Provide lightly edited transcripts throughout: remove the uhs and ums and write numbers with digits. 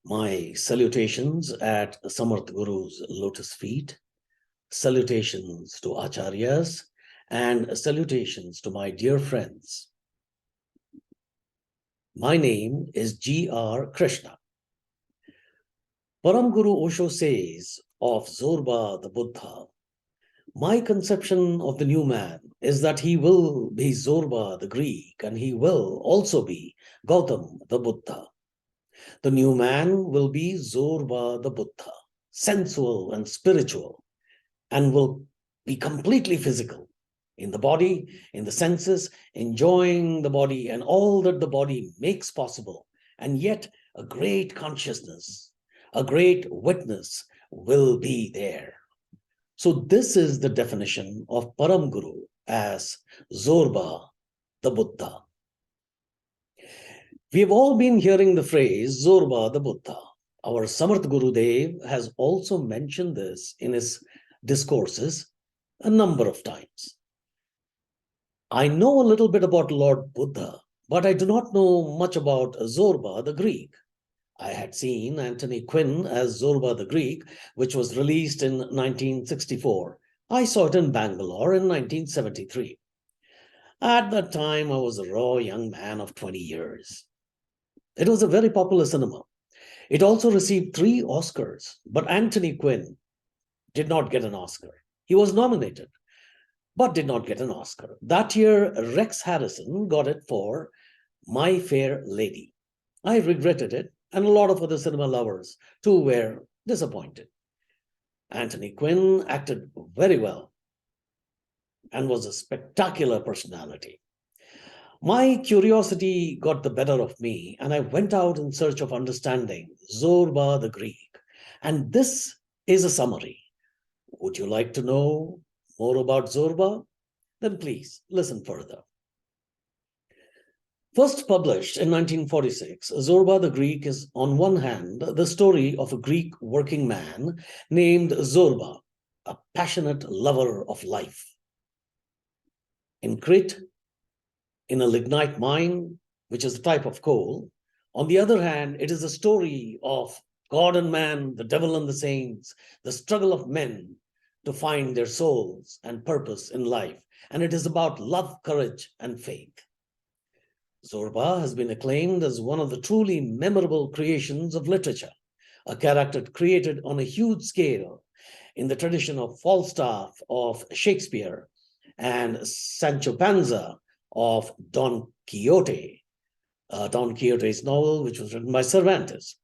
My salutations at Samarth Guru's lotus feet, salutations to Acharyas, and salutations to my dear friends. My name is G.R. Krishna. Param Guru Osho says of Zorba the Buddha, my conception of the new man is that he will be Zorba the Greek and he will also be Gautam the Buddha. The new man will be Zorba the Buddha, sensual and spiritual, and will be completely physical in the body, in the senses, enjoying the body and all that the body makes possible. And yet a great consciousness, a great witness will be there. So this is the definition of Param Guru as Zorba the Buddha. We have all been hearing the phrase Zorba the Buddha. Our Samarth Gurudev has also mentioned this in his discourses a number of times. I know a little bit about Lord Buddha, but I do not know much about Zorba the Greek. I had seen Anthony Quinn as Zorba the Greek, which was released in 1964. I saw it in Bangalore in 1973. At that time, I was a raw young man of 20 years. It was a very popular cinema. It also received 3 Oscars, but Anthony Quinn did not get an Oscar. He was nominated, but did not get an Oscar. That year, Rex Harrison got it for My Fair Lady. I regretted it, and a lot of other cinema lovers too were disappointed. Anthony Quinn acted very well and was a spectacular personality. My curiosity got the better of me, and I went out in search of understanding Zorba the Greek. And this is a summary. Would you like to know more about Zorba? Then please listen further. First published in 1946, Zorba the Greek is, on one hand, the story of a Greek working man named Zorba, a passionate lover of life. In Crete, in a lignite mine, which is a type of coal. On the other hand, it is a story of God and man, the devil and the saints, the struggle of men to find their souls and purpose in life. And it is about love, courage, and faith. Zorba has been acclaimed as one of the truly memorable creations of literature, a character created on a huge scale in the tradition of Falstaff of Shakespeare and Sancho Panza of Don Quixote, Don Quixote's novel, which was written by Cervantes.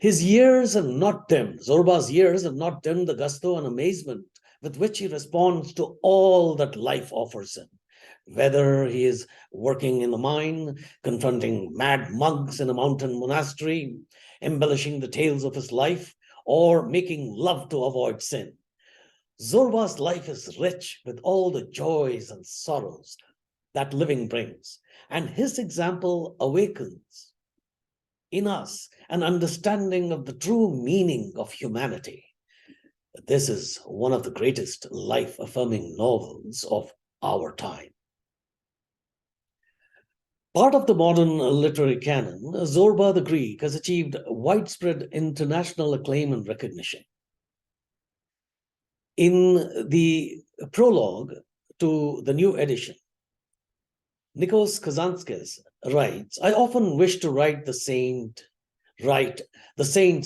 His years have not dimmed, Zorba's years have not dimmed the gusto and amazement with which he responds to all that life offers him. Whether he is working in the mine, confronting mad monks in a mountain monastery, embellishing the tales of his life, or making love to avoid sin. Zorba's life is rich with all the joys and sorrows that living brings, and his example awakens in us an understanding of the true meaning of humanity. This is one of the greatest life-affirming novels of our time. Part of the modern literary canon, Zorba the Greek has achieved widespread international acclaim and recognition. In the prologue to the new edition, Nikos Kazantzakis writes, I often wish to write the saint's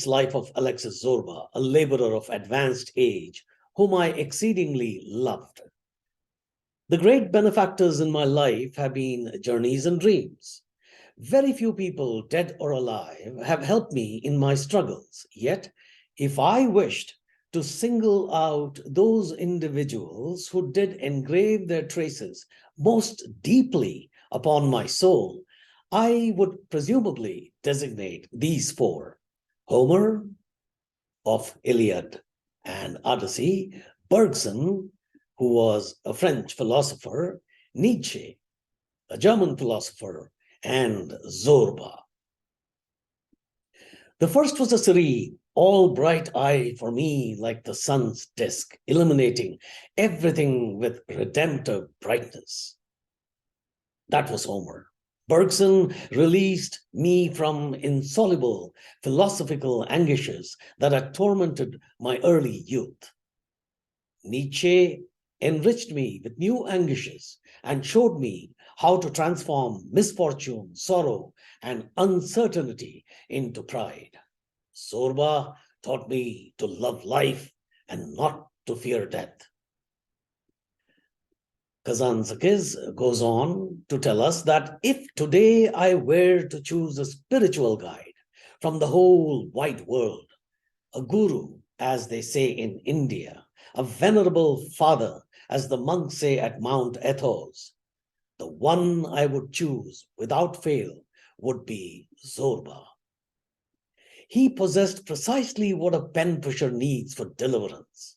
life of Alexis Zorba, a laborer of advanced age, whom I exceedingly loved. The great benefactors in my life have been journeys and dreams. Very few people, dead or alive, have helped me in my struggles. Yet, if I wished to single out those individuals who did engrave their traces most deeply upon my soul, I would presumably designate these 4: Homer of Iliad and Odyssey, Bergson, who was a French philosopher, Nietzsche, a German philosopher, and Zorba. The first was a serene, all bright eye for me like the sun's disk, illuminating everything with redemptive brightness. That was Homer. Bergson released me from insoluble philosophical anguishes that had tormented my early youth. Nietzsche enriched me with new anguishes and showed me how to transform misfortune, sorrow, and uncertainty into pride. Zorba taught me to love life and not to fear death. Kazantzakis goes on to tell us that if today I were to choose a spiritual guide from the whole wide world, a guru, as they say in India, a venerable father, as the monks say at Mount Athos, the one I would choose without fail would be Zorba. He possessed precisely what a pen pusher needs for deliverance.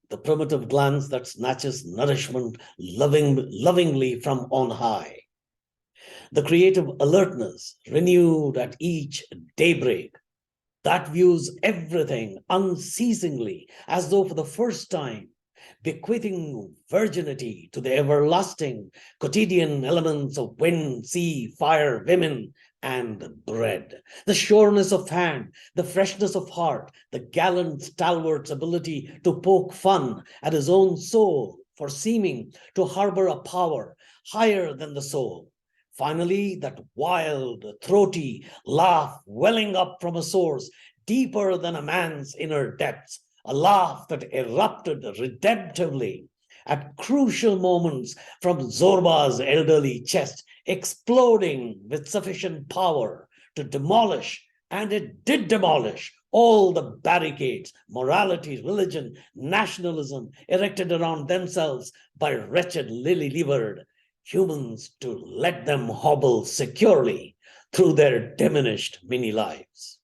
The primitive glance that snatches nourishment lovingly from on high. The creative alertness renewed at each daybreak that views everything unceasingly as though for the first time, bequeathing virginity to the everlasting quotidian elements of wind, sea, fire, women, and bread. The sureness of hand, the freshness of heart, the gallant stalwart's ability to poke fun at his own soul for seeming to harbor a power higher than the soul. Finally, that wild, throaty laugh welling up from a source deeper than a man's inner depths, a laugh that erupted redemptively at crucial moments from Zorba's elderly chest, exploding with sufficient power to demolish, and it did demolish, all the barricades, morality, religion, nationalism erected around themselves by wretched lily-livered humans to let them hobble securely through their diminished mini-lives.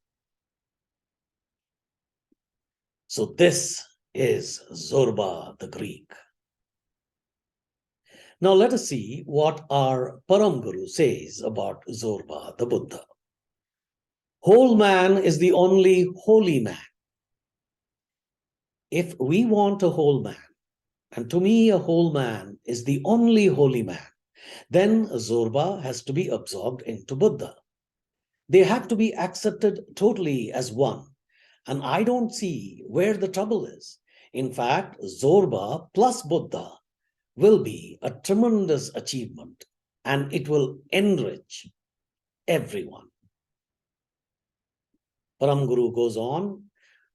So this is Zorba the Greek. Now let us see what our Param Guru says about Zorba the Buddha. Whole man is the only holy man. If we want a whole man, and to me a whole man is the only holy man, then Zorba has to be absorbed into Buddha. They have to be accepted totally as one. And I don't see where the trouble is. In fact, Zorba plus Buddha will be a tremendous achievement, and it will enrich everyone. Param Guru goes on,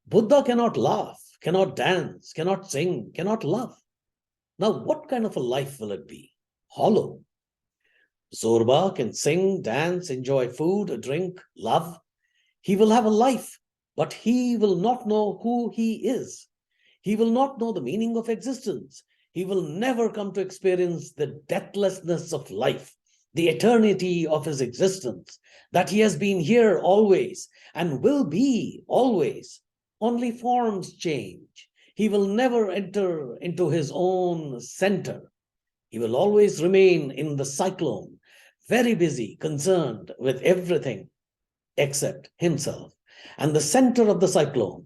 Buddha cannot laugh, cannot dance, cannot sing, cannot love. Now, what kind of a life will it be? Hollow. Zorba can sing, dance, enjoy food, drink, love. He will have a life, but he will not know who he is. He will not know the meaning of existence. He will never come to experience the deathlessness of life, the eternity of his existence, that he has been here always and will be always. Only forms change. He will never enter into his own center. He will always remain in the cyclone, very busy, concerned with everything except himself. And the center of the cyclone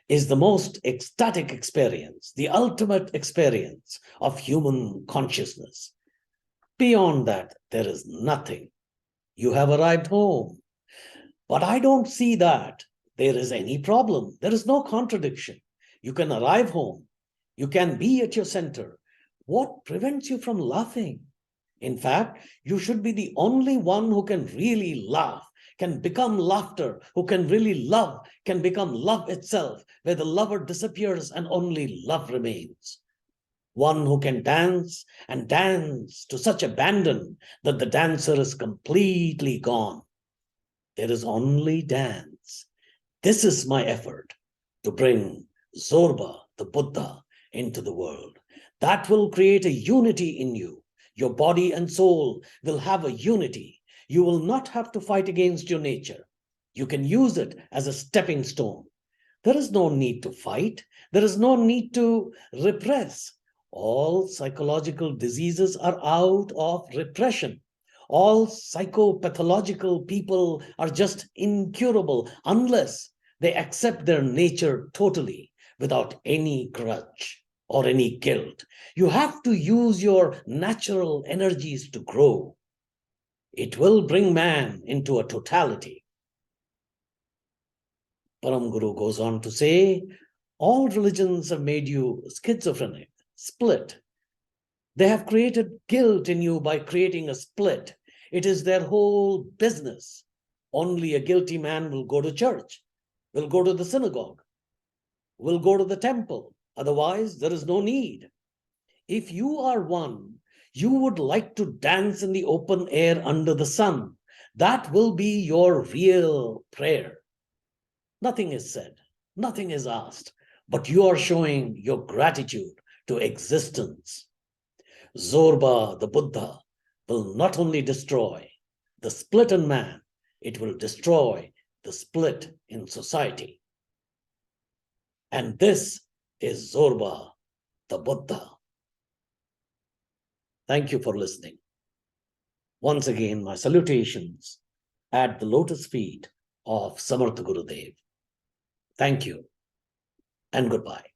is the most ecstatic experience, the ultimate experience of human consciousness. Beyond that, there is nothing. You have arrived home. But I don't see that there is any problem. There is no contradiction. You can arrive home. You can be at your center. What prevents you from laughing? In fact, you should be the only one who can really laugh, can become laughter, who can really love, can become love itself, where the lover disappears and only love remains. One who can dance and dance to such abandon that the dancer is completely gone. There is only dance. This is my effort to bring Zorba the Buddha into the world. That will create a unity in you. Your body and soul will have a unity. You will not have to fight against your nature. You can use it as a stepping stone. There is no need to fight. There is no need to repress. All psychological diseases are out of repression. All psychopathological people are just incurable unless they accept their nature totally without any grudge or any guilt. You have to use your natural energies to grow. It will bring man into a totality. Param Guru goes on to say, all religions have made you schizophrenic, split. They have created guilt in you by creating a split. It is their whole business. Only a guilty man will go to church, will go to the synagogue, will go to the temple. Otherwise, there is no need. If you are one, you would like to dance in the open air under the sun. That will be your real prayer. Nothing is said, nothing is asked, but you are showing your gratitude to existence. Zorba the Buddha will not only destroy the split in man, it will destroy the split in society. And this is Zorba the Buddha. Thank you for listening. Once again, my salutations at the lotus feet of Samartha Gurudev. Thank you and goodbye.